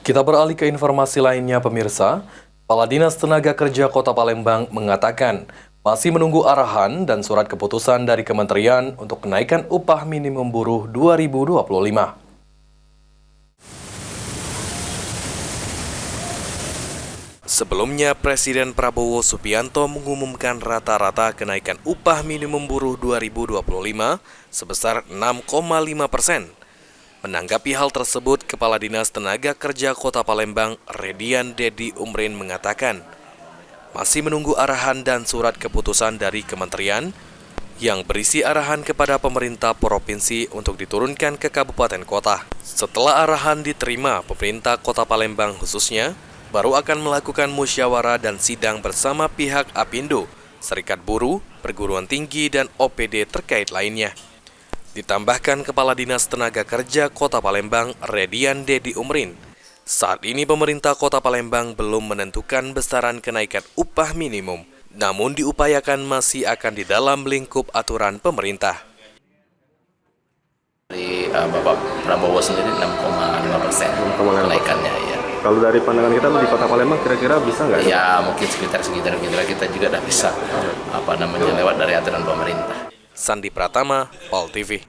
Kita beralih ke informasi lainnya, pemirsa. Kepala Dinas Tenaga Kerja Kota Palembang mengatakan masih menunggu arahan dan surat keputusan dari Kementerian untuk kenaikan upah minimum buruh 2025. Sebelumnya, Presiden Prabowo Subianto mengumumkan rata-rata kenaikan upah minimum buruh 2025 sebesar 6,5%. Menanggapi hal tersebut, Kepala Dinas Tenaga Kerja Kota Palembang, Redian Dedi Umrin mengatakan, masih menunggu arahan dan surat keputusan dari Kementerian yang berisi arahan kepada pemerintah provinsi untuk diturunkan ke kabupaten kota. Setelah arahan diterima, pemerintah Kota Palembang khususnya baru akan melakukan musyawarah dan sidang bersama pihak Apindo, Serikat Buruh, Perguruan Tinggi, dan OPD terkait lainnya. Ditambahkan Kepala Dinas Tenaga Kerja Kota Palembang, Redian Dedi Umrin, saat ini pemerintah Kota Palembang belum menentukan besaran kenaikan upah minimum, namun diupayakan masih akan di dalam lingkup aturan pemerintah. Dari Bapak Prabowo sendiri 6,5% kenaikannya ya. Kalau dari pandangan kita di Kota Palembang kira-kira bisa nggak? Ya mungkin sekitar kita juga udah bisa lewat dari aturan pemerintah. Sandi Pratama, POL TV.